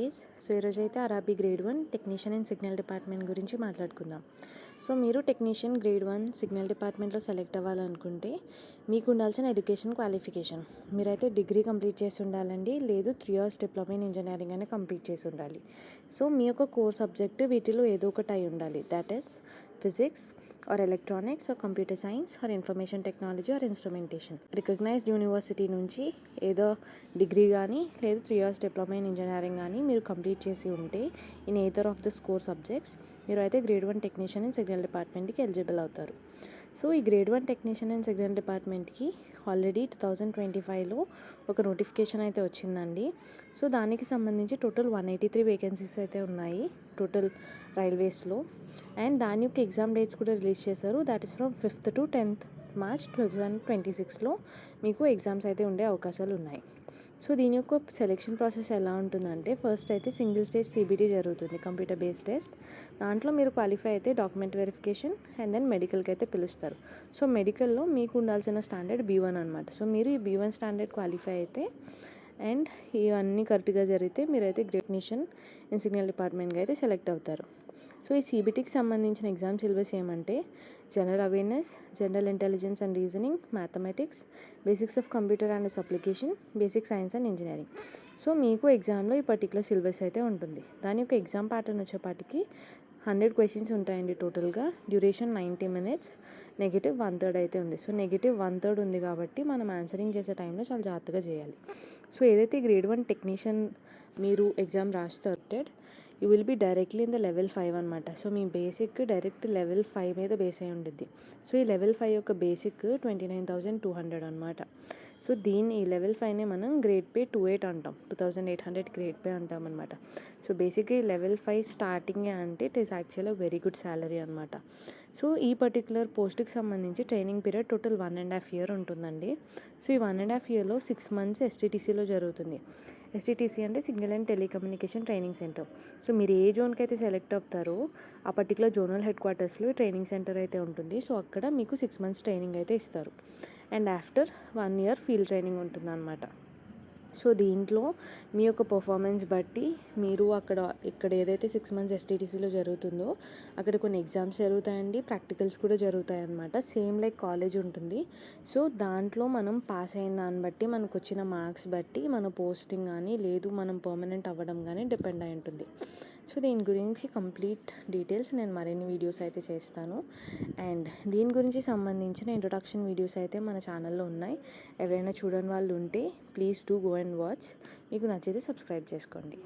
Guys. So ఈరోజు అయితే RRB grade 1 technician and signal department గురించి మాట్లాడుకుందాం. సో మీరు టెక్నీషియన్ గ్రేడ్ 1 సిగ్నల్ డిపార్ట్మెంట్లో సెలెక్ట్ అవ్వాలనుకుంటే మీకు ఉండాల్సిన ఎడ్యుకేషన్ క్వాలిఫికేషన్ మీరైతే డిగ్రీ కంప్లీట్ చేసి ఉండాలండి, లేదు 3 years డిప్లొమా ఇన్ ఇంజనీరింగ్ అని కంప్లీట్ చేసి ఉండాలి. సో మీ యొక్క కోర్ సబ్జెక్ట్ వీటిలో ఏదో ఒకటి అయి ఉండాలి. That is physics or electronics or computer science or information technology or instrumentation. Recognised university నుంచి ఏదో డిగ్రీ కానీ లేదు 3 years డిప్లొమా ఇన్ ఇంజనీరింగ్ కానీ మీరు కంప్లీట్ చేసి ఉంటే in either of the score subjects మీరు అయితే గ్రేడ్ 1 టెక్నీషియన్ ఇన్ సిగ్నల్ డిపార్ట్మెంట్కి ఎలిజిబుల్ అవుతారు. సో ఈ గ్రేడ్ 1 టెక్నీషియన్ అండ్ సిగ్నల్ డిపార్ట్మెంట్కి ఆల్రెడీ 2025లో ఒక నోటిఫికేషన్ అయితే వచ్చిందండి. సో దానికి సంబంధించి టోటల్ 183 వేకెన్సీస్ అయితే ఉన్నాయి టోటల్ రైల్వేస్లో. అండ్ దాని యొక్క ఎగ్జామ్ డేట్స్ కూడా రిలీజ్ చేశారు. That is from 5th to 10th March 2026లో మీకు ఎగ్జామ్స్ అయితే ఉండే అవకాశాలు ఉన్నాయి. సో దీని యొక్క సెలెక్షన్ ప్రాసెస్ ఎలా ఉంటుందంటే, ఫస్ట్ అయితే సింగిల్ స్టేజ్ సిబిటీ జరుగుతుంది, కంప్యూటర్ బేస్డ్ టెస్ట్. దాంట్లో మీరు క్వాలిఫై అయితే డాక్యుమెంట్ వెరిఫికేషన్ అండ్ దెన్ మెడికల్కి అయితే పిలుస్తారు. సో మెడికల్లో మీకు ఉండాల్సిన స్టాండర్డ్ B1 అనమాట. సో మీరు ఈ B1 స్టాండర్డ్ క్వాలిఫై అయితే అండ్ ఇవన్నీ కరెక్ట్గా జరిగితే మీరైతే టెక్నీషియన్ ఇన్ సిగ్నల్ డిపార్ట్మెంట్కి అయితే సెలెక్ట్ అవుతారు. సో ఈ సిబిటీకి సంబంధించిన ఎగ్జామ్ సిలబస్ ఏమంటే general awareness, general intelligence and reasoning, mathematics, basics of computer and it's application, basic science and engineering. So మీకు ఎగ్జామ్లో ఈ పర్టికులర్ సిలబస్ అయితే ఉంటుంది. దాని యొక్క ఎగ్జామ్ ప్యాటర్న్ వచ్చేపాటికి 100 క్వశ్చన్స్ ఉంటాయండి టోటల్గా. డ్యూరేషన్ 90 minutes, -1/3 అయితే ఉంది. సో -1/3 ఉంది కాబట్టి మనం ఆన్సరింగ్ చేసే టైంలో చాలా జాగ్రత్తగా చేయాలి. సో ఏదైతే గ్రేడ్ 1 టెక్నీషియన్ మీరు ఎగ్జామ్ రాస్తారు, you will be directly in the level 5 అనమాట. సో మీ బేసిక్ డైరెక్ట్ లెవెల్ 5 మీద బేస్ అయి ఉంటుంది. సో ఈ లెవెల్ 5 యొక్క బేసిక్ 29,200 అనమాట. సో ఈ లెవెల్ 5నే మనం గ్రేడ్ పే 28 అంటాం, 2,800 గ్రేడ్ పే అంటాం అనమాట. సో బేసిక్గా ఈ లెవెల్ 5 స్టార్టింగే అంటే it is actually very good salary అనమాట. సో ఈ పర్టికులర్ పోస్ట్కి సంబంధించి ట్రైనింగ్ పీరియడ్ టోటల్ 1.5 year ఉంటుందండి. సో ఈ 1.5 yearలో 6 months STTCలో జరుగుతుంది. STTC అంటే signal and telecommunication training centre. So మీరు ఏ జోన్కి అయితే సెలెక్ట్ అవుతారో ఆ పర్టికులర్ జోనల్ హెడ్ క్వార్టర్స్లో ట్రైనింగ్ సెంటర్ అయితే ఉంటుంది. సో అక్కడ మీకు 6 months ట్రైనింగ్ అయితే ఇస్తారు. And after 1 year field training ఉంటుందన్నమాట. సో దీంట్లో మీ యొక్క పర్ఫార్మెన్స్ బట్టి మీరు ఇక్కడ ఏదైతే 6 months STTCలో జరుగుతుందో అక్కడ కొన్ని ఎగ్జామ్స్ జరుగుతాయండి, ప్రాక్టికల్స్ కూడా జరుగుతాయి అన్నమాట. సేమ్ లైక్ కాలేజ్ ఉంటుంది. సో దాంట్లో మనం పాస్ అయిన దాన్ని బట్టి మనకు వచ్చిన మార్క్స్ బట్టి మన పోస్టింగ్ కానీ లేదు మనం పర్మనెంట్ అవ్వడం కానీ డిపెండ్ అయి ఉంటుంది. సో దీని గురించి కంప్లీట్ డీటెయిల్స్ నేను మరిన్ని వీడియోస్ అయితే చేస్తాను. అండ్ దీని గురించి సంబంధించిన ఇంట్రొడక్షన్ వీడియోస్ అయితే మన ఛానల్లో ఉన్నాయి. ఎవరైనా చూడని వాళ్ళు ఉంటే please do go and watch. మీకు నచ్చితే సబ్స్క్రైబ్ చేసుకోండి.